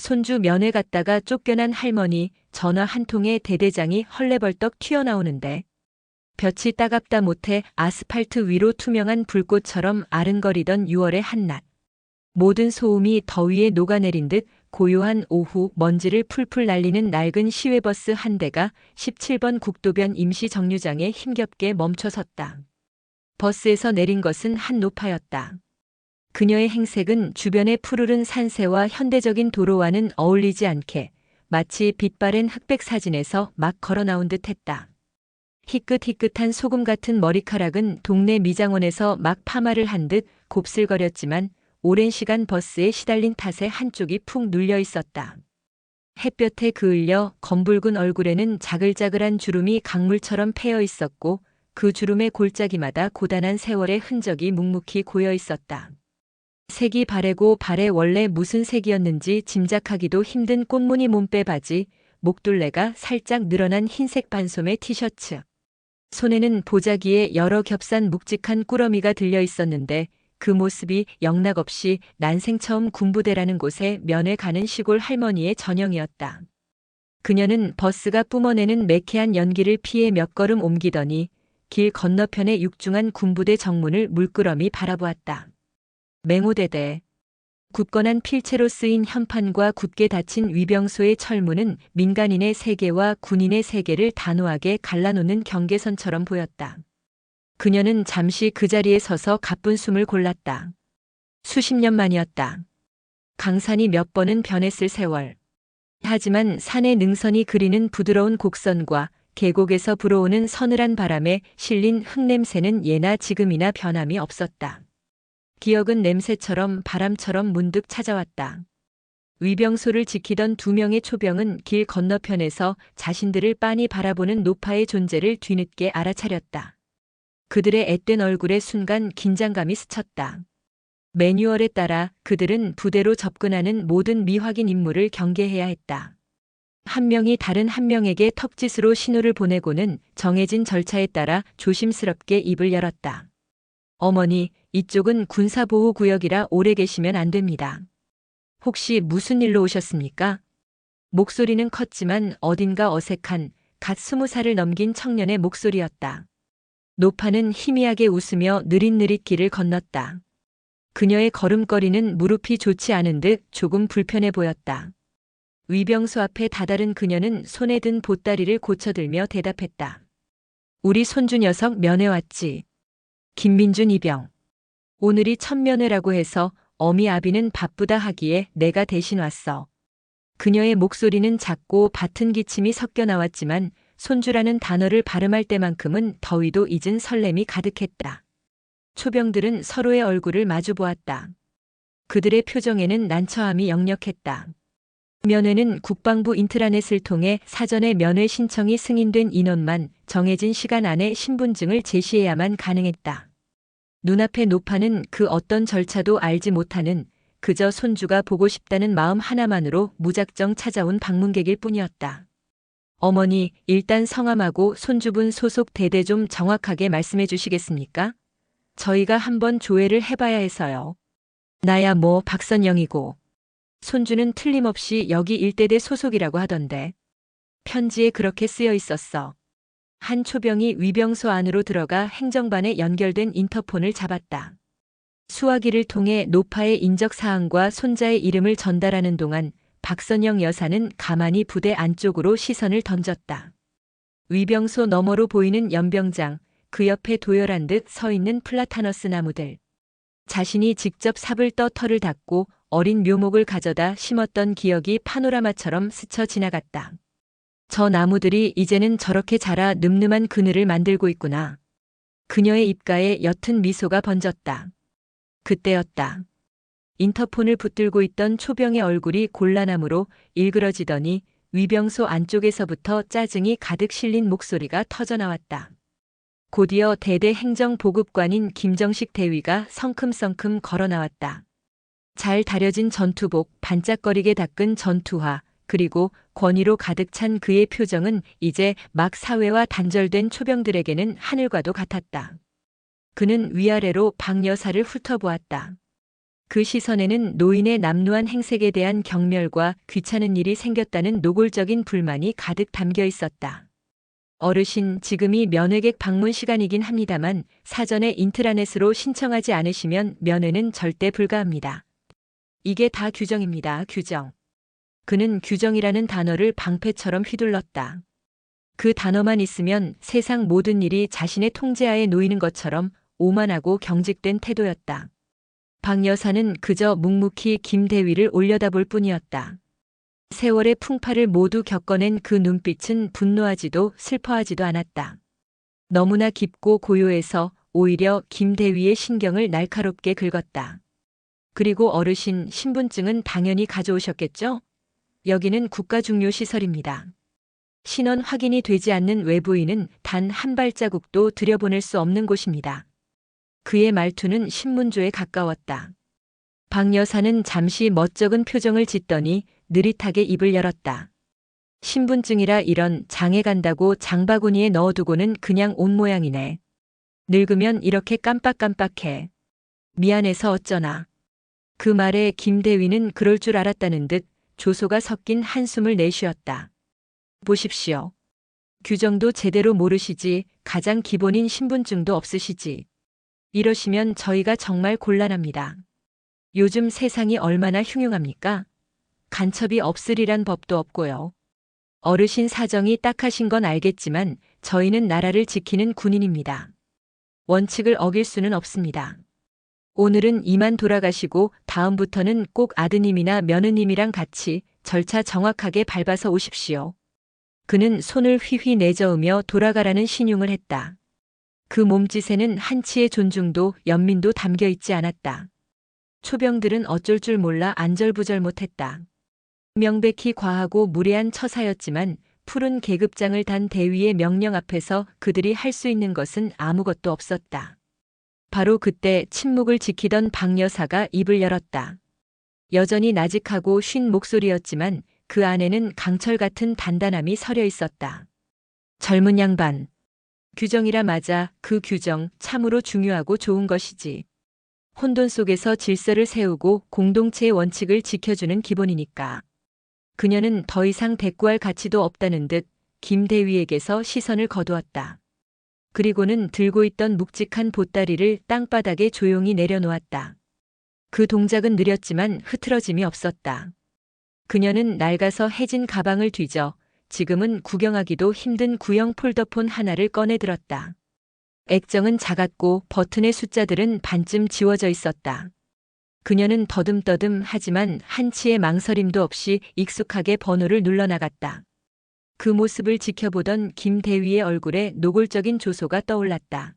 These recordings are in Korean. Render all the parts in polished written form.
손주 면회 갔다가 쫓겨난 할머니 전화 한 통에 대대장이 헐레벌떡 튀어나오는데 볕이 따갑다 못해 아스팔트 위로 투명한 불꽃처럼 아른거리던 6월의 한낮. 모든 소음이 더위에 녹아내린 듯 고요한 오후 먼지를 풀풀 날리는 낡은 시외버스 한 대가 17번 국도변 임시정류장에 힘겹게 멈춰섰다. 버스에서 내린 것은 한 노파였다. 그녀의 행색은 주변의 푸르른 산세와 현대적인 도로와는 어울리지 않게 마치 빛바랜 흑백 사진에서 막 걸어 나온 듯했다. 희끗희끗한 소금 같은 머리카락은 동네 미장원에서 막 파마를 한 듯 곱슬거렸지만 오랜 시간 버스에 시달린 탓에 한쪽이 푹 눌려 있었다. 햇볕에 그을려 검붉은 얼굴에는 자글자글한 주름이 강물처럼 패여 있었고 그 주름의 골짜기마다 고단한 세월의 흔적이 묵묵히 고여 있었다. 색이 바래고 발에 원래 무슨 색이었는지 짐작하기도 힘든 꽃무늬 몸빼 바지, 목둘레가 살짝 늘어난 흰색 반소매 티셔츠. 손에는 보자기에 여러 겹산 묵직한 꾸러미가 들려 있었는데 그 모습이 영락없이 난생 처음 군부대라는 곳에 면회 가는 시골 할머니의 전형이었다. 그녀는 버스가 뿜어내는 매캐한 연기를 피해 몇 걸음 옮기더니 길 건너편의 육중한 군부대 정문을 물끄러미 바라보았다. 맹호대대. 굳건한 필체로 쓰인 현판과 굳게 닫힌 위병소의 철문은 민간인의 세계와 군인의 세계를 단호하게 갈라놓는 경계선처럼 보였다. 그녀는 잠시 그 자리에 서서 가쁜 숨을 골랐다. 수십 년 만이었다. 강산이 몇 번은 변했을 세월. 하지만 산의 능선이 그리는 부드러운 곡선과 계곡에서 불어오는 서늘한 바람에 실린 흙냄새는 예나 지금이나 변함이 없었다. 기억은 냄새처럼 바람처럼 문득 찾아왔다. 위병소를 지키던 2명의 초병은 길 건너편에서 자신들을 빤히 바라보는 노파의 존재를 뒤늦게 알아차렸다. 그들의 앳된 얼굴에 순간 긴장감이 스쳤다. 매뉴얼에 따라 그들은 부대로 접근하는 모든 미확인 인물을 경계해야 했다. 한 명이 다른 한 명에게 턱짓으로 신호를 보내고는 정해진 절차에 따라 조심스럽게 입을 열었다. 어머니, 이쪽은 군사보호구역이라 오래 계시면 안 됩니다. 혹시 무슨 일로 오셨습니까? 목소리는 컸지만 어딘가 어색한 갓 20살을 넘긴 청년의 목소리였다. 노파는 희미하게 웃으며 느릿느릿 길을 건넜다. 그녀의 걸음걸이는 무릎이 좋지 않은 듯 조금 불편해 보였다. 위병소 앞에 다다른 그녀는 손에 든 보따리를 고쳐들며 대답했다. 우리 손주 녀석 면회 왔지. 김민준 이병. 오늘이 첫 면회라고 해서 어미 아비는 바쁘다 하기에 내가 대신 왔어. 그녀의 목소리는 작고 밭은 기침이 섞여 나왔지만 손주라는 단어를 발음할 때만큼은 더위도 잊은 설렘이 가득했다. 초병들은 서로의 얼굴을 마주 보았다. 그들의 표정에는 난처함이 역력했다. 면회는 국방부 인트라넷을 통해 사전에 면회 신청이 승인된 인원만 정해진 시간 안에 신분증을 제시해야만 가능했다. 눈앞의 노파는 그 어떤 절차도 알지 못하는 그저 손주가 보고 싶다는 마음 하나만으로 무작정 찾아온 방문객일 뿐이었다. 어머니, 일단 성함하고 손주분 소속 대대 좀 정확하게 말씀해 주시겠습니까? 저희가 한번 조회를 해봐야 해서요. 나야 뭐 박선영이고. 손주는 틀림없이 여기 일대대 소속이라고 하던데. 편지에 그렇게 쓰여 있었어. 한 초병이 위병소 안으로 들어가 행정반에 연결된 인터폰을 잡았다. 수화기를 통해 노파의 인적사항과 손자의 이름을 전달하는 동안 박선영 여사는 가만히 부대 안쪽으로 시선을 던졌다. 위병소 너머로 보이는 연병장, 그 옆에 도열한 듯 서 있는 플라타너스 나무들. 자신이 직접 삽을 떠 털을 닦고 어린 묘목을 가져다 심었던 기억이 파노라마처럼 스쳐 지나갔다. 저 나무들이 이제는 저렇게 자라 늠름한 그늘을 만들고 있구나. 그녀의 입가에 옅은 미소가 번졌다. 그때였다. 인터폰을 붙들고 있던 초병의 얼굴이 곤란함으로 일그러지더니 위병소 안쪽에서부터 짜증이 가득 실린 목소리가 터져나왔다. 곧이어 대대 행정보급관인 김정식 대위가 성큼성큼 걸어나왔다. 잘 다려진 전투복, 반짝거리게 닦은 전투화, 그리고 권위로 가득 찬 그의 표정은 이제 막 사회와 단절된 초병들에게는 하늘과도 같았다. 그는 위아래로 박 여사를 훑어보았다. 그 시선에는 노인의 남루한 행색에 대한 경멸과 귀찮은 일이 생겼다는 노골적인 불만이 가득 담겨 있었다. 어르신, 지금이 면회객 방문 시간이긴 합니다만 사전에 인트라넷으로 신청하지 않으시면 면회는 절대 불가합니다. 이게 다 규정입니다. 규정. 그는 규정이라는 단어를 방패처럼 휘둘렀다. 그 단어만 있으면 세상 모든 일이 자신의 통제하에 놓이는 것처럼 오만하고 경직된 태도였다. 박 여사는 그저 묵묵히 김대위를 올려다볼 뿐이었다. 세월의 풍파를 모두 겪어낸 그 눈빛은 분노하지도 슬퍼하지도 않았다. 너무나 깊고 고요해서 오히려 김대위의 신경을 날카롭게 긁었다. 그리고 어르신, 신분증은 당연히 가져오셨겠죠? 여기는 국가중요시설입니다. 신원 확인이 되지 않는 외부인은 단 한 발자국도 들여보낼 수 없는 곳입니다. 그의 말투는 신문조에 가까웠다. 박 여사는 잠시 멋쩍은 표정을 짓더니 느릿하게 입을 열었다. 신분증이라 이런, 장에 간다고 장바구니에 넣어두고는 그냥 온 모양이네. 늙으면 이렇게 깜빡깜빡해. 미안해서 어쩌나. 그 말에 김대위는 그럴 줄 알았다는 듯 조소가 섞인 한숨을 내쉬었다. 보십시오. 규정도 제대로 모르시지, 가장 기본인 신분증도 없으시지. 이러시면 저희가 정말 곤란합니다. 요즘 세상이 얼마나 흉흉합니까? 간첩이 없으리란 법도 없고요. 어르신 사정이 딱하신 건 알겠지만 저희는 나라를 지키는 군인입니다. 원칙을 어길 수는 없습니다. 오늘은 이만 돌아가시고 다음부터는 꼭 아드님이나 며느님이랑 같이 절차 정확하게 밟아서 오십시오. 그는 손을 휘휘 내저으며 돌아가라는 신용을 했다. 그 몸짓에는 한치의 존중도 연민도 담겨 있지 않았다. 초병들은 어쩔 줄 몰라 안절부절 못했다. 명백히 과하고 무례한 처사였지만 푸른 계급장을 단 대위의 명령 앞에서 그들이 할 수 있는 것은 아무것도 없었다. 바로 그때 침묵을 지키던 박 여사가 입을 열었다. 여전히 나직하고 쉰 목소리였지만 그 안에는 강철 같은 단단함이 서려 있었다. 젊은 양반. 규정이라 맞아. 그 규정 참으로 중요하고 좋은 것이지. 혼돈 속에서 질서를 세우고 공동체의 원칙을 지켜주는 기본이니까. 그녀는 더 이상 대꾸할 가치도 없다는 듯 김대위에게서 시선을 거두었다. 그리고는 들고 있던 묵직한 보따리를 땅바닥에 조용히 내려놓았다. 그 동작은 느렸지만 흐트러짐이 없었다. 그녀는 낡아서 해진 가방을 뒤져 지금은 구경하기도 힘든 구형 폴더폰 하나를 꺼내 들었다. 액정은 작았고 버튼의 숫자들은 반쯤 지워져 있었다. 그녀는 더듬더듬 하지만 한치의 망설임도 없이 익숙하게 번호를 눌러나갔다. 그 모습을 지켜보던 김대위의 얼굴에 노골적인 조소가 떠올랐다.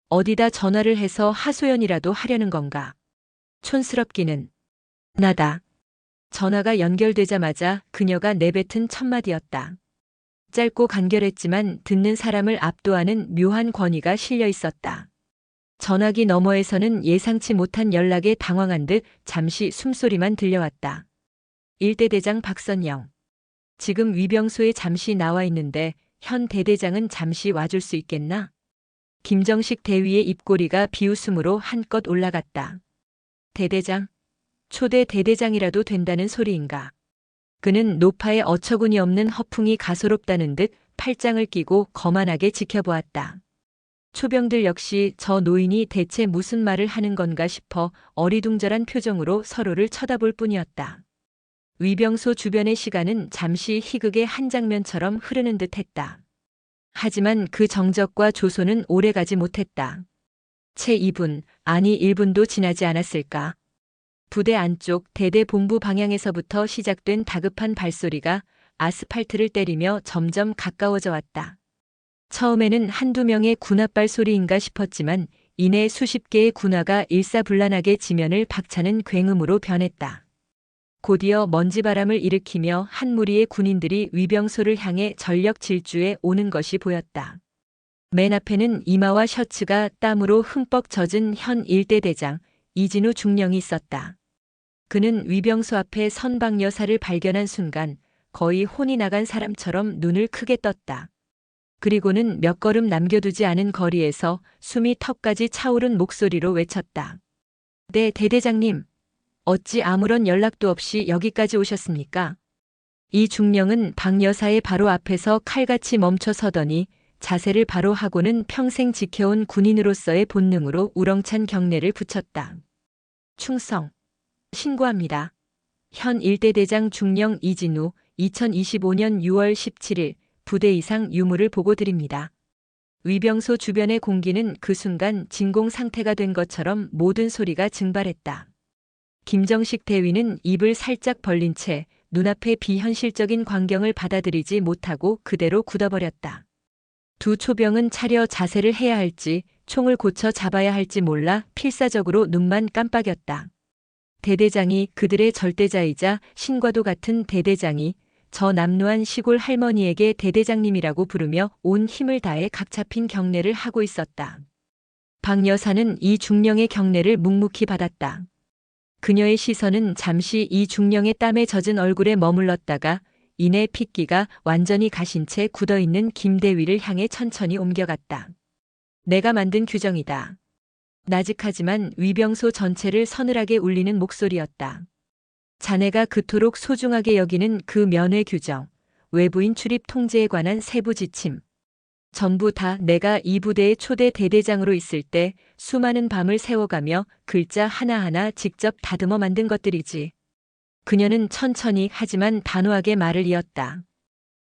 어디다 전화를 해서 하소연이라도 하려는 건가? 촌스럽기는. 나다. 전화가 연결되자마자 그녀가 내뱉은 첫마디였다. 짧고 간결했지만 듣는 사람을 압도하는 묘한 권위가 실려 있었다. 전화기 너머에서는 예상치 못한 연락에 당황한 듯 잠시 숨소리만 들려왔다. 일대대장 박선영. 지금 위병소에 잠시 나와 있는데 현 대대장은 잠시 와줄 수 있겠나? 김정식 대위의 입꼬리가 비웃음으로 한껏 올라갔다. 대대장? 초대 대대장이라도 된다는 소리인가? 그는 노파에 어처구니 없는 허풍이 가소롭다는 듯 팔짱을 끼고 거만하게 지켜보았다. 초병들 역시 저 노인이 대체 무슨 말을 하는 건가 싶어 어리둥절한 표정으로 서로를 쳐다볼 뿐이었다. 위병소 주변의 시간은 잠시 희극의 한 장면처럼 흐르는 듯했다. 하지만 그 정적과 조소는 오래가지 못했다. 채 2분, 아니 1분도 지나지 않았을까. 부대 안쪽 대대 본부 방향에서부터 시작된 다급한 발소리가 아스팔트를 때리며 점점 가까워져 왔다. 처음에는 한두 명의 군합발 소리인가 싶었지만 이내 수십 개의 군화가 일사불란하게 지면을 박차는 굉음으로 변했다. 곧이어 먼지바람을 일으키며 한 무리의 군인들이 위병소를 향해 전력 질주해 오는 것이 보였다. 맨 앞에는 이마와 셔츠가 땀으로 흠뻑 젖은 현 일대대장 이진우 중령이 있었다. 그는 위병소 앞에 선 박 여사를 발견한 순간 거의 혼이 나간 사람처럼 눈을 크게 떴다. 그리고는 몇 걸음 남겨두지 않은 거리에서 숨이 턱까지 차오른 목소리로 외쳤다. 네, 대대장님, 어찌 아무런 연락도 없이 여기까지 오셨습니까? 이 중령은 박 여사의 바로 앞에서 칼같이 멈춰 서더니 자세를 바로 하고는 평생 지켜온 군인으로서의 본능으로 우렁찬 경례를 붙였다. 충성. 신고합니다. 현 1대 대장 중령 이진우 2025년 6월 17일 부대 이상 유무를 보고 드립니다. 위병소 주변의 공기는 그 순간 진공 상태가 된 것처럼 모든 소리가 증발했다. 김정식 대위는 입을 살짝 벌린 채 눈앞의 비현실적인 광경을 받아들이지 못하고 그대로 굳어버렸다. 두 초병은 차려 자세를 해야 할지 총을 고쳐 잡아야 할지 몰라 필사적으로 눈만 깜빡였다. 대대장이 그들의 절대자이자 신과도 같은 대대장이 저 남루한 시골 할머니에게 대대장님이라고 부르며 온 힘을 다해 각잡힌 경례를 하고 있었다. 박 여사는 이 중령의 경례를 묵묵히 받았다. 그녀의 시선은 잠시 이 중령의 땀에 젖은 얼굴에 머물렀다가 이내 핏기가 완전히 가신 채 굳어있는 김대위를 향해 천천히 옮겨갔다. 내가 만든 규정이다. 나직하지만 위병소 전체를 서늘하게 울리는 목소리였다. 자네가 그토록 소중하게 여기는 그 면회 규정, 외부인 출입 통제에 관한 세부 지침. 전부 다 내가 이 부대의 초대 대대장으로 있을 때 수많은 밤을 새워가며 글자 하나하나 직접 다듬어 만든 것들이지. 그녀는 천천히 하지만 단호하게 말을 이었다.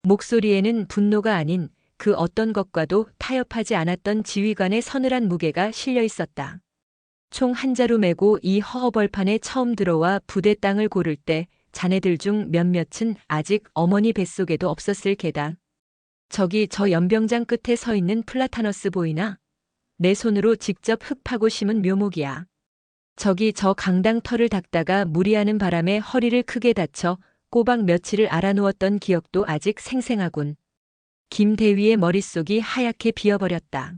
목소리에는 분노가 아닌 그 어떤 것과도 타협하지 않았던 지휘관의 서늘한 무게가 실려 있었다. 총 한 자루 메고 이 허허벌판에 처음 들어와 부대 땅을 고를 때 자네들 중 몇몇은 아직 어머니 뱃속에도 없었을 게다. 저기 저 연병장 끝에 서 있는 플라타너스 보이나? 내 손으로 직접 흙 파고 심은 묘목이야. 저기 저 강당 털을 닦다가 무리하는 바람에 허리를 크게 다쳐 꼬박 며칠을 알아누웠던 기억도 아직 생생하군. 김대위의 머릿속이 하얗게 비어버렸다.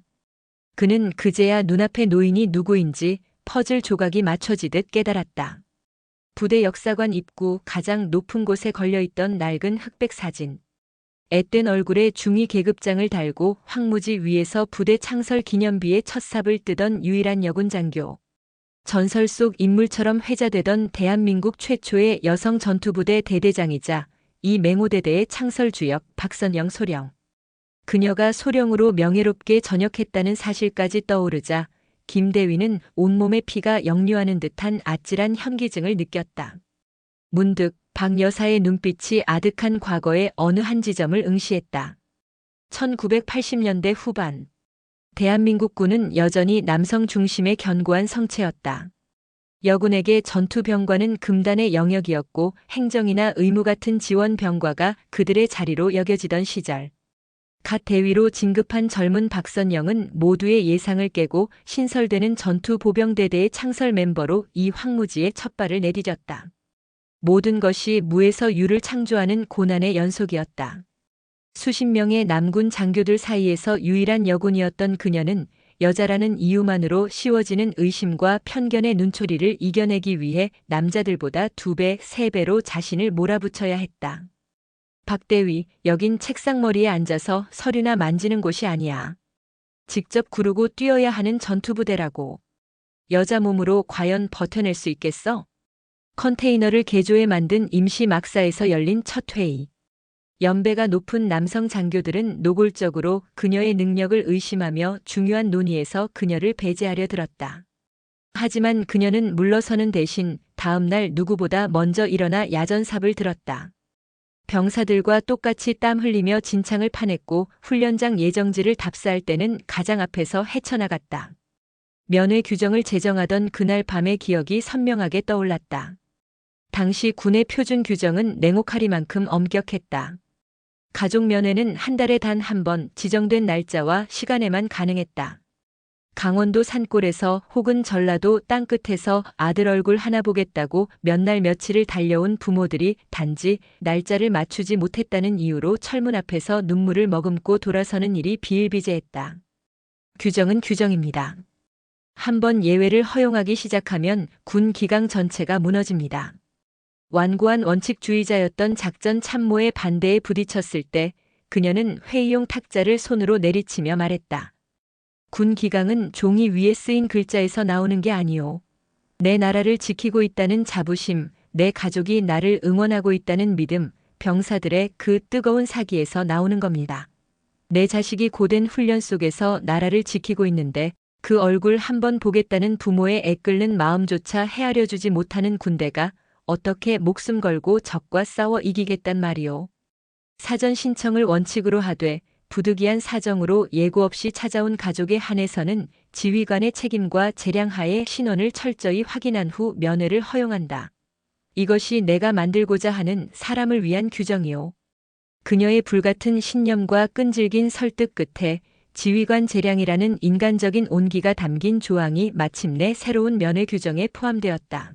그는 그제야 눈앞의 노인이 누구인지 퍼즐 조각이 맞춰지듯 깨달았다. 부대 역사관 입구 가장 높은 곳에 걸려있던 낡은 흑백 사진. 앳된 얼굴에 중위 계급장을 달고 황무지 위에서 부대 창설 기념비의 첫 삽을 뜨던 유일한 여군 장교. 전설 속 인물처럼 회자되던 대한민국 최초의 여성 전투부대 대대장이자 이 맹호대대의 창설 주역 박선영 소령. 그녀가 소령으로 명예롭게 전역했다는 사실까지 떠오르자 김대위는 온몸의 피가 역류하는 듯한 아찔한 현기증을 느꼈다. 문득 박 여사의 눈빛이 아득한 과거의 어느 한 지점을 응시했다. 1980년대 후반. 대한민국군은 여전히 남성 중심의 견고한 성체였다. 여군에게 전투병과는 금단의 영역이었고 행정이나 의무 같은 지원 병과가 그들의 자리로 여겨지던 시절. 갓 대위로 진급한 젊은 박선영은 모두의 예상을 깨고 신설되는 전투보병대대의 창설 멤버로 이 황무지에 첫 발을 내디뎠다. 모든 것이 무에서 유를 창조하는 고난의 연속이었다. 수십 명의 남군 장교들 사이에서 유일한 여군이었던 그녀는 여자라는 이유만으로 씌워지는 의심과 편견의 눈초리를 이겨내기 위해 남자들보다 2배, 3배로 자신을 몰아붙여야 했다. 박대위, 여긴 책상머리에 앉아서 서류나 만지는 곳이 아니야. 직접 구르고 뛰어야 하는 전투부대라고. 여자 몸으로 과연 버텨낼 수 있겠어? 컨테이너를 개조해 만든 임시 막사에서 열린 첫 회의. 연배가 높은 남성 장교들은 노골적으로 그녀의 능력을 의심하며 중요한 논의에서 그녀를 배제하려 들었다. 하지만 그녀는 물러서는 대신 다음 날 누구보다 먼저 일어나 야전삽을 들었다. 병사들과 똑같이 땀 흘리며 진창을 파냈고 훈련장 예정지를 답사할 때는 가장 앞에서 헤쳐나갔다. 면회 규정을 제정하던 그날 밤의 기억이 선명하게 떠올랐다. 당시 군의 표준 규정은 냉혹하리만큼 엄격했다. 가족 면회는 한 달에 단 한 번 지정된 날짜와 시간에만 가능했다. 강원도 산골에서 혹은 전라도 땅끝에서 아들 얼굴 하나 보겠다고 몇 날 며칠을 달려온 부모들이 단지 날짜를 맞추지 못했다는 이유로 철문 앞에서 눈물을 머금고 돌아서는 일이 비일비재했다. 규정은 규정입니다. 한번 예외를 허용하기 시작하면 군 기강 전체가 무너집니다. 완고한 원칙주의자였던 작전 참모의 반대에 부딪혔을 때 그녀는 회의용 탁자를 손으로 내리치며 말했다. 군 기강은 종이 위에 쓰인 글자에서 나오는 게 아니오. 내 나라를 지키고 있다는 자부심, 내 가족이 나를 응원하고 있다는 믿음, 병사들의 그 뜨거운 사기에서 나오는 겁니다. 내 자식이 고된 훈련 속에서 나라를 지키고 있는데 그 얼굴 한번 보겠다는 부모의 애끓는 마음조차 헤아려주지 못하는 군대가 어떻게 목숨 걸고 적과 싸워 이기겠단 말이오. 사전 신청을 원칙으로 하되 부득이한 사정으로 예고 없이 찾아온 가족에 한해서는 지휘관의 책임과 재량하에 신원을 철저히 확인한 후 면회를 허용한다. 이것이 내가 만들고자 하는 사람을 위한 규정이오. 그녀의 불같은 신념과 끈질긴 설득 끝에 지휘관 재량이라는 인간적인 온기가 담긴 조항이 마침내 새로운 면회 규정에 포함되었다.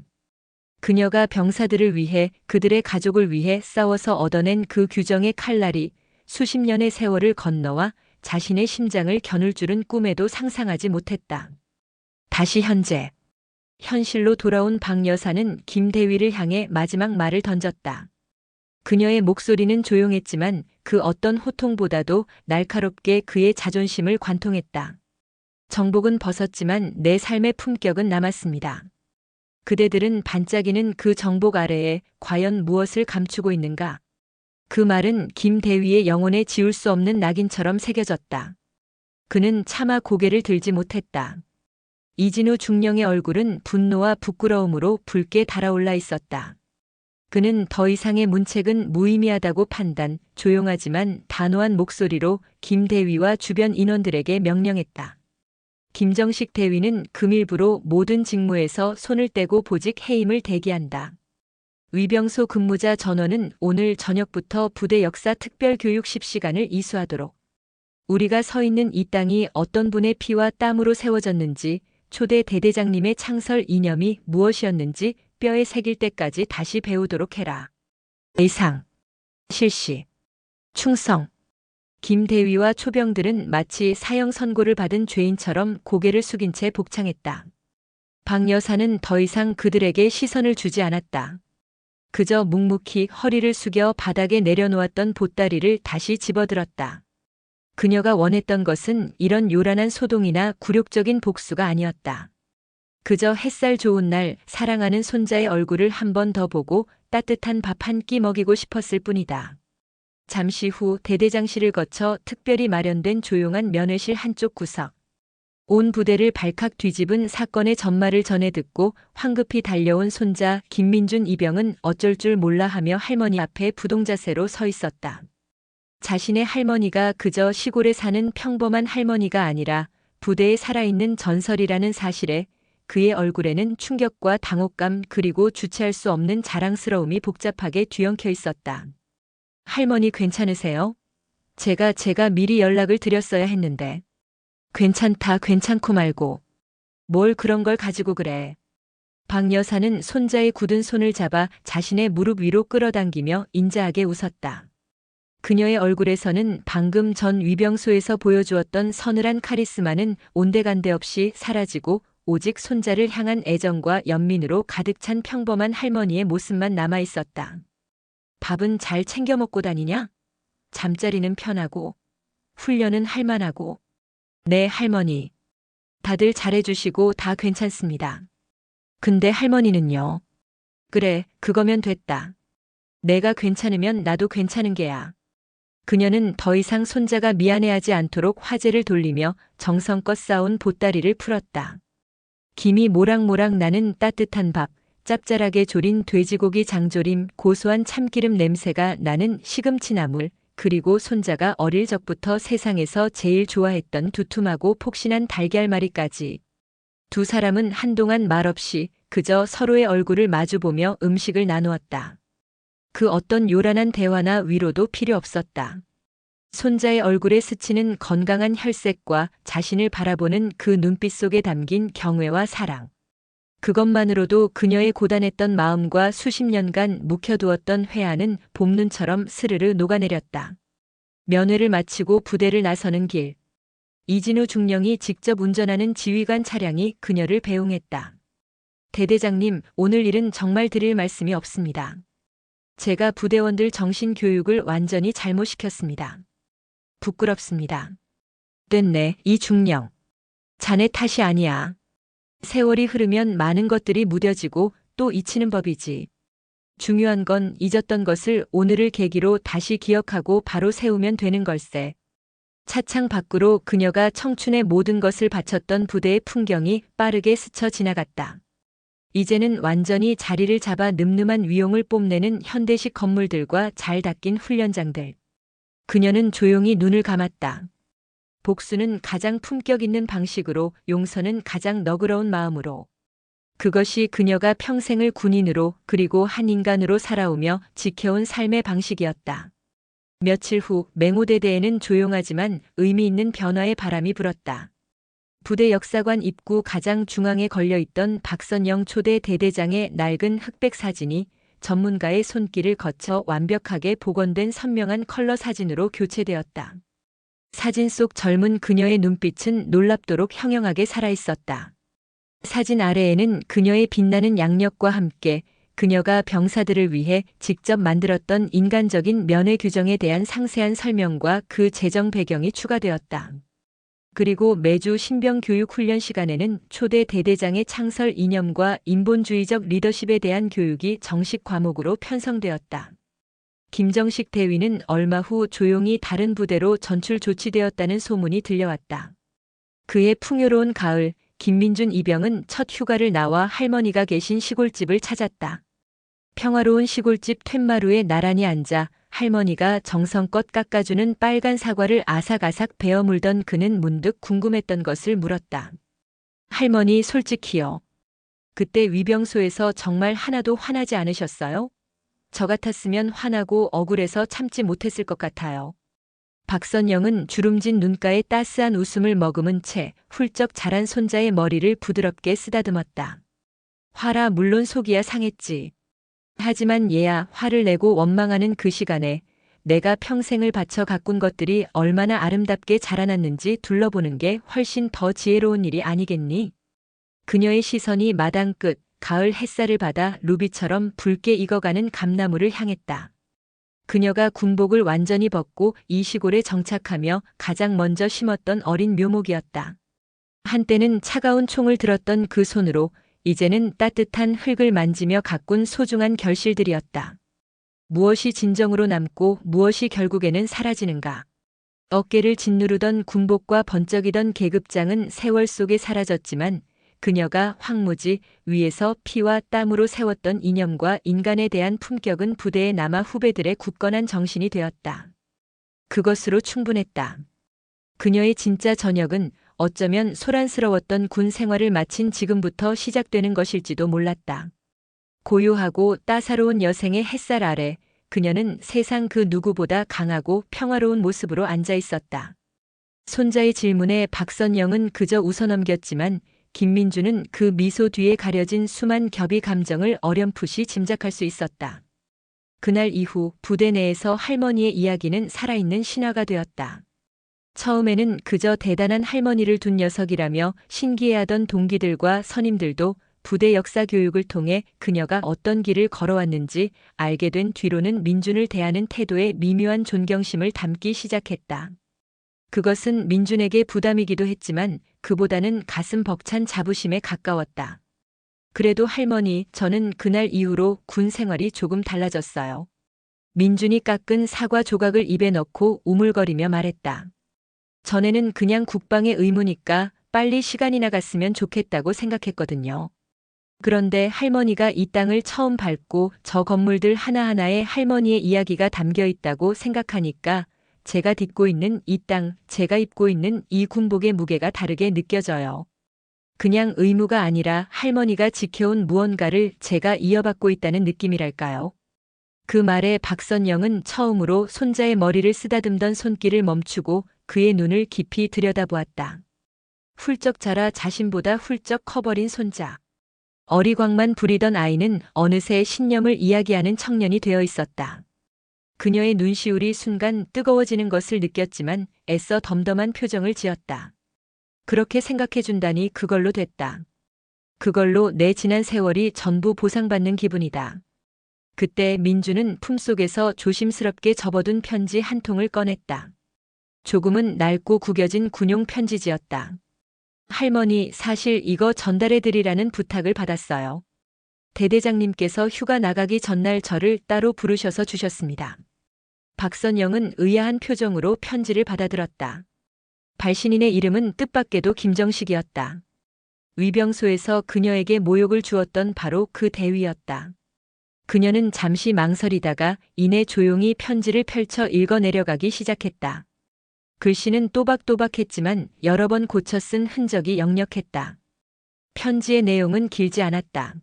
그녀가 병사들을 위해 그들의 가족을 위해 싸워서 얻어낸 그 규정의 칼날이 수십 년의 세월을 건너와 자신의 심장을 겨눌 줄은 꿈에도 상상하지 못했다. 다시 현실로 돌아온 박 여사는 김대위를 향해 마지막 말을 던졌다. 그녀의 목소리는 조용했지만 그 어떤 호통보다도 날카롭게 그의 자존심을 관통했다. 정복은 벗었지만 내 삶의 품격은 남았습니다. 그대들은 반짝이는 그 정복 아래에 과연 무엇을 감추고 있는가? 그 말은 김대위의 영혼에 지울 수 없는 낙인처럼 새겨졌다. 그는 차마 고개를 들지 못했다. 이진우 중령의 얼굴은 분노와 부끄러움으로 붉게 달아올라 있었다. 그는 더 이상의 문책은 무의미하다고 판단, 조용하지만 단호한 목소리로 김대위와 주변 인원들에게 명령했다. 김정식 대위는 금일부로 모든 직무에서 손을 떼고 보직 해임을 대기한다. 위병소 근무자 전원은 오늘 저녁부터 부대 역사 특별교육 10시간을 이수하도록. 우리가 서 있는 이 땅이 어떤 분의 피와 땀으로 세워졌는지, 초대 대대장님의 창설 이념이 무엇이었는지 뼈에 새길 때까지 다시 배우도록 해라. 예상, 실시, 충성. 김대위와 초병들은 마치 사형 선고를 받은 죄인처럼 고개를 숙인 채 복창했다. 박 여사는 더 이상 그들에게 시선을 주지 않았다. 그저 묵묵히 허리를 숙여 바닥에 내려놓았던 보따리를 다시 집어들었다. 그녀가 원했던 것은 이런 요란한 소동이나 굴욕적인 복수가 아니었다. 그저 햇살 좋은 날 사랑하는 손자의 얼굴을 한 번 더 보고 따뜻한 밥 한 끼 먹이고 싶었을 뿐이다. 잠시 후 대대장실을 거쳐 특별히 마련된 조용한 면회실 한쪽 구석. 온 부대를 발칵 뒤집은 사건의 전말을 전해 듣고 황급히 달려온 손자 김민준 이병은 어쩔 줄 몰라 하며 할머니 앞에 부동자세로 서 있었다. 자신의 할머니가 그저 시골에 사는 평범한 할머니가 아니라 부대에 살아있는 전설이라는 사실에 그의 얼굴에는 충격과 당혹감 그리고 주체할 수 없는 자랑스러움이 복잡하게 뒤엉켜 있었다. 할머니 괜찮으세요? 제가 미리 연락을 드렸어야 했는데. 괜찮다 괜찮고 말고. 뭘 그런 걸 가지고 그래. 박 여사는 손자의 굳은 손을 잡아 자신의 무릎 위로 끌어당기며 인자하게 웃었다. 그녀의 얼굴에서는 방금 전 위병소에서 보여주었던 서늘한 카리스마는 온데간데 없이 사라지고 오직 손자를 향한 애정과 연민으로 가득 찬 평범한 할머니의 모습만 남아 있었다. 밥은 잘 챙겨 먹고 다니냐? 잠자리는 편하고, 훈련은 할만하고. 네, 할머니. 다들 잘해주시고 다 괜찮습니다. 근데 할머니는요? 그래, 그거면 됐다. 내가 괜찮으면 나도 괜찮은 게야. 그녀는 더 이상 손자가 미안해하지 않도록 화제를 돌리며 정성껏 쌓은 보따리를 풀었다. 김이 모락모락 나는 따뜻한 밥, 짭짤하게 조린 돼지고기 장조림, 고소한 참기름 냄새가 나는 시금치 나물, 그리고 손자가 어릴 적부터 세상에서 제일 좋아했던 두툼하고 폭신한 달걀말이까지. 두 사람은 한동안 말없이 그저 서로의 얼굴을 마주보며 음식을 나누었다. 그 어떤 요란한 대화나 위로도 필요 없었다. 손자의 얼굴에 스치는 건강한 혈색과 자신을 바라보는 그 눈빛 속에 담긴 경외와 사랑. 그것만으로도 그녀의 고단했던 마음과 수십 년간 묵혀두었던 회한은 봄눈처럼 스르르 녹아내렸다. 면회를 마치고 부대를 나서는 길. 이진우 중령이 직접 운전하는 지휘관 차량이 그녀를 배웅했다. 대대장님, 오늘 일은 정말 드릴 말씀이 없습니다. 제가 부대원들 정신교육을 완전히 잘못 시켰습니다. 부끄럽습니다. 됐네, 이 중령. 자네 탓이 아니야. 세월이 흐르면 많은 것들이 무뎌지고 또 잊히는 법이지. 중요한 건 잊었던 것을 오늘을 계기로 다시 기억하고 바로 세우면 되는 걸세. 차창 밖으로 그녀가 청춘의 모든 것을 바쳤던 부대의 풍경이 빠르게 스쳐 지나갔다. 이제는 완전히 자리를 잡아 늠름한 위용을 뽐내는 현대식 건물들과 잘 닦인 훈련장들. 그녀는 조용히 눈을 감았다. 복수는 가장 품격 있는 방식으로, 용서는 가장 너그러운 마음으로. 그것이 그녀가 평생을 군인으로 그리고 한 인간으로 살아오며 지켜온 삶의 방식이었다. 며칠 후 맹호대대에는 조용하지만 의미 있는 변화의 바람이 불었다. 부대 역사관 입구 가장 중앙에 걸려있던 박선영 초대 대대장의 낡은 흑백 사진이 전문가의 손길을 거쳐 완벽하게 복원된 선명한 컬러 사진으로 교체되었다. 사진 속 젊은 그녀의 눈빛은 놀랍도록 형형하게 살아있었다. 사진 아래에는 그녀의 빛나는 양력과 함께 그녀가 병사들을 위해 직접 만들었던 인간적인 면회 규정에 대한 상세한 설명과 그 제정 배경이 추가되었다. 그리고 매주 신병 교육 훈련 시간에는 초대 대대장의 창설 이념과 인본주의적 리더십에 대한 교육이 정식 과목으로 편성되었다. 김정식 대위는 얼마 후 조용히 다른 부대로 전출 조치되었다는 소문이 들려왔다. 그의 풍요로운 가을, 김민준 이병은 첫 휴가를 나와 할머니가 계신 시골집을 찾았다. 평화로운 시골집 툇마루에 나란히 앉아 할머니가 정성껏 깎아주는 빨간 사과를 아삭아삭 베어 물던 그는 문득 궁금했던 것을 물었다. 할머니, 솔직히요. 그때 위병소에서 정말 하나도 화나지 않으셨어요? 저 같았으면 화나고 억울해서 참지 못했을 것 같아요. 박선영은 주름진 눈가에 따스한 웃음을 머금은 채 훌쩍 자란 손자의 머리를 부드럽게 쓰다듬었다. 화라 물론 속이야 상했지. 하지만 얘야, 화를 내고 원망하는 그 시간에 내가 평생을 바쳐 가꾼 것들이 얼마나 아름답게 자라났는지 둘러보는 게 훨씬 더 지혜로운 일이 아니겠니? 그녀의 시선이 마당 끝 가을 햇살을 받아 루비처럼 붉게 익어가는 감나무를 향했다. 그녀가 군복을 완전히 벗고 이 시골에 정착하며 가장 먼저 심었던 어린 묘목이었다. 한때는 차가운 총을 들었던 그 손으로 이제는 따뜻한 흙을 만지며 가꾼 소중한 결실들이었다. 무엇이 진정으로 남고 무엇이 결국에는 사라지는가. 어깨를 짓누르던 군복과 번쩍이던 계급장은 세월 속에 사라졌지만 그녀가 황무지 위에서 피와 땀으로 세웠던 이념과 인간에 대한 품격은 부대에 남아 후배들의 굳건한 정신이 되었다. 그것으로 충분했다. 그녀의 진짜 저녁은 어쩌면 소란스러웠던 군 생활을 마친 지금부터 시작되는 것일지도 몰랐다. 고요하고 따사로운 여생의 햇살 아래 그녀는 세상 그 누구보다 강하고 평화로운 모습으로 앉아 있었다. 손자의 질문에 박선영은 그저 웃어넘겼지만 김민주는 그 미소 뒤에 가려진 수만 겹의 감정을 어렴풋이 짐작할 수 있었다. 그날 이후 부대 내에서 할머니의 이야기는 살아있는 신화가 되었다. 처음에는 그저 대단한 할머니를 둔 녀석이라며 신기해하던 동기들과 선임들도 부대 역사 교육을 통해 그녀가 어떤 길을 걸어왔는지 알게 된 뒤로는 민준을 대하는 태도에 미묘한 존경심을 담기 시작했다. 그것은 민준에게 부담이기도 했지만 그보다는 가슴 벅찬 자부심에 가까웠다. 그래도 할머니, 저는 그날 이후로 군 생활이 조금 달라졌어요. 민준이 깎은 사과 조각을 입에 넣고 우물거리며 말했다. 전에는 그냥 국방의 의무니까 빨리 시간이나 갔으면 좋겠다고 생각했거든요. 그런데 할머니가 이 땅을 처음 밟고 저 건물들 하나하나에 할머니의 이야기가 담겨 있다고 생각하니까 제가 딛고 있는 이 땅, 제가 입고 있는 이 군복의 무게가 다르게 느껴져요. 그냥 의무가 아니라 할머니가 지켜온 무언가를 제가 이어받고 있다는 느낌이랄까요. 그 말에 박선영은 처음으로 손자의 머리를 쓰다듬던 손길을 멈추고 그의 눈을 깊이 들여다보았다. 훌쩍 자라 자신보다 훌쩍 커버린 손자. 어리광만 부리던 아이는 어느새 신념을 이야기하는 청년이 되어 있었다. 그녀의 눈시울이 순간 뜨거워지는 것을 느꼈지만 애써 덤덤한 표정을 지었다. 그렇게 생각해준다니 그걸로 됐다. 그걸로 내 지난 세월이 전부 보상받는 기분이다. 그때 민주는 품속에서 조심스럽게 접어둔 편지 한 통을 꺼냈다. 조금은 낡고 구겨진 군용 편지지였다. 할머니, 사실 이거 전달해 드리라는 부탁을 받았어요. 대대장님께서 휴가 나가기 전날 저를 따로 부르셔서 주셨습니다. 박선영은 의아한 표정으로 편지를 받아들었다. 발신인의 이름은 뜻밖에도 김정식이었다. 위병소에서 그녀에게 모욕을 주었던 바로 그 대위였다. 그녀는 잠시 망설이다가 이내 조용히 편지를 펼쳐 읽어 내려가기 시작했다. 글씨는 또박또박했지만 여러 번 고쳐 쓴 흔적이 역력했다. 편지의 내용은 길지 않았다.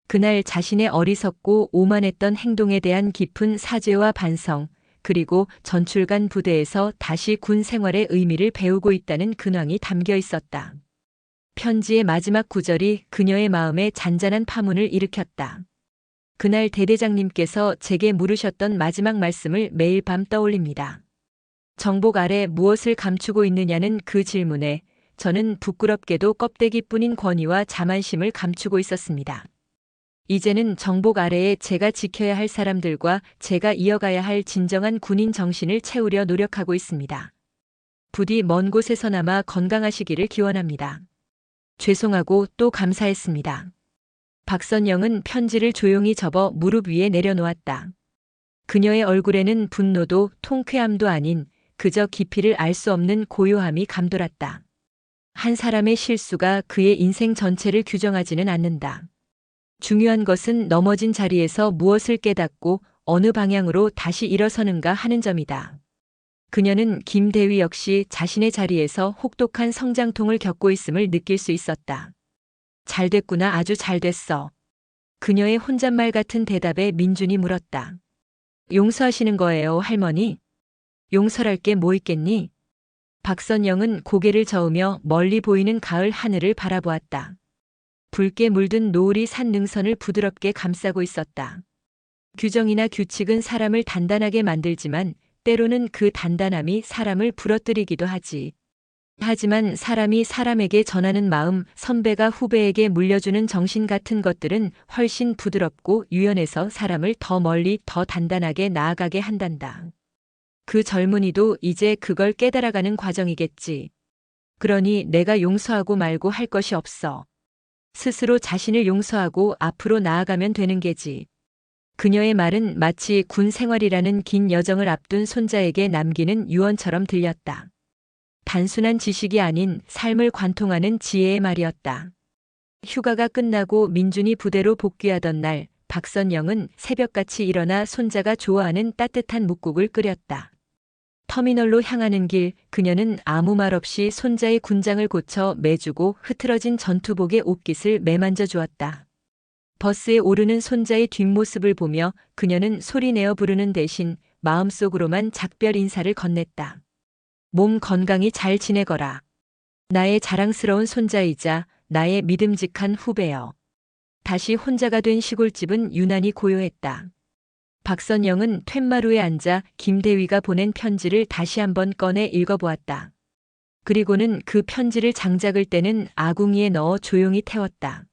그날 자신의 어리석고 오만했던 행동에 대한 깊은 사죄와 반성, 그리고 전출간 부대에서 다시 군 생활의 의미를 배우고 있다는 근황이 담겨 있었다. 편지의 마지막 구절이 그녀의 마음에 잔잔한 파문을 일으켰다. 그날 대대장님께서 제게 물으셨던 마지막 말씀을 매일 밤 떠올립니다. 정복 아래 무엇을 감추고 있느냐는 그 질문에 저는 부끄럽게도 껍데기뿐인 권위와 자만심을 감추고 있었습니다. 이제는 정복 아래에 제가 지켜야 할 사람들과 제가 이어가야 할 진정한 군인 정신을 채우려 노력하고 있습니다. 부디 먼 곳에서나마 건강하시기를 기원합니다. 죄송하고 또 감사했습니다. 박선영은 편지를 조용히 접어 무릎 위에 내려놓았다. 그녀의 얼굴에는 분노도 통쾌함도 아닌 그저 깊이를 알 수 없는 고요함이 감돌았다. 한 사람의 실수가 그의 인생 전체를 규정하지는 않는다. 중요한 것은 넘어진 자리에서 무엇을 깨닫고 어느 방향으로 다시 일어서는가 하는 점이다. 그녀는 김대위 역시 자신의 자리에서 혹독한 성장통을 겪고 있음을 느낄 수 있었다. 잘 됐구나, 아주 잘 됐어. 그녀의 혼잣말 같은 대답에 민준이 물었다. 용서하시는 거예요, 할머니? 용서할 게 뭐 있겠니? 박선영은 고개를 저으며 멀리 보이는 가을 하늘을 바라보았다. 붉게 물든 노을이 산 능선을 부드럽게 감싸고 있었다. 규정이나 규칙은 사람을 단단하게 만들지만 때로는 그 단단함이 사람을 부러뜨리기도 하지. 하지만 사람이 사람에게 전하는 마음, 선배가 후배에게 물려주는 정신 같은 것들은 훨씬 부드럽고 유연해서 사람을 더 멀리 더 단단하게 나아가게 한단다. 그 젊은이도 이제 그걸 깨달아가는 과정이겠지. 그러니 내가 용서하고 말고 할 것이 없어. 스스로 자신을 용서하고 앞으로 나아가면 되는 게지. 그녀의 말은 마치 군 생활이라는 긴 여정을 앞둔 손자에게 남기는 유언처럼 들렸다. 단순한 지식이 아닌 삶을 관통하는 지혜의 말이었다. 휴가가 끝나고 민준이 부대로 복귀하던 날, 박선영은 새벽같이 일어나 손자가 좋아하는 따뜻한 묵국을 끓였다. 터미널로 향하는 길, 그녀는 아무 말 없이 손자의 군장을 고쳐 매주고 흐트러진 전투복의 옷깃을 매만져 주었다. 버스에 오르는 손자의 뒷모습을 보며 그녀는 소리내어 부르는 대신 마음속으로만 작별 인사를 건넸다. 몸 건강히 잘 지내거라. 나의 자랑스러운 손자이자 나의 믿음직한 후배여. 다시 혼자가 된 시골집은 유난히 고요했다. 박선영은 툇마루에 앉아 김대위가 보낸 편지를 다시 한번 꺼내 읽어보았다. 그리고는 그 편지를 장작을 떼는 아궁이에 넣어 조용히 태웠다.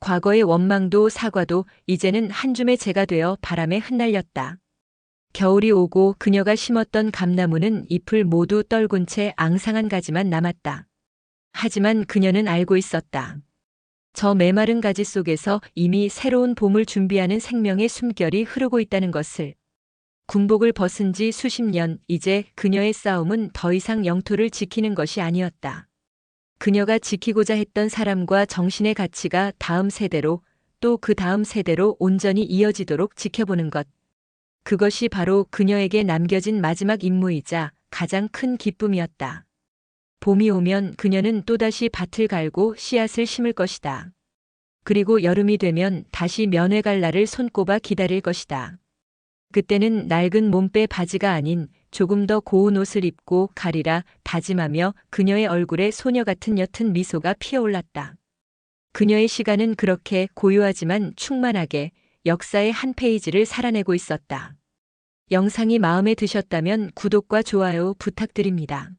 과거의 원망도 사과도 이제는 한 줌의 재가 되어 바람에 흩날렸다. 겨울이 오고 그녀가 심었던 감나무는 잎을 모두 떨군 채 앙상한 가지만 남았다. 하지만 그녀는 알고 있었다. 저 메마른 가지 속에서 이미 새로운 봄을 준비하는 생명의 숨결이 흐르고 있다는 것을. 군복을 벗은 지 수십 년, 이제 그녀의 싸움은 더 이상 영토를 지키는 것이 아니었다. 그녀가 지키고자 했던 사람과 정신의 가치가 다음 세대로, 또 그 다음 세대로 온전히 이어지도록 지켜보는 것. 그것이 바로 그녀에게 남겨진 마지막 임무이자 가장 큰 기쁨이었다. 봄이 오면 그녀는 또다시 밭을 갈고 씨앗을 심을 것이다. 그리고 여름이 되면 다시 면회 갈 날을 손꼽아 기다릴 것이다. 그때는 낡은 몸빼 바지가 아닌 조금 더 고운 옷을 입고 가리라 다짐하며 그녀의 얼굴에 소녀 같은 옅은 미소가 피어올랐다. 그녀의 시간은 그렇게 고요하지만 충만하게 역사의 한 페이지를 살아내고 있었다. 영상이 마음에 드셨다면 구독과 좋아요 부탁드립니다.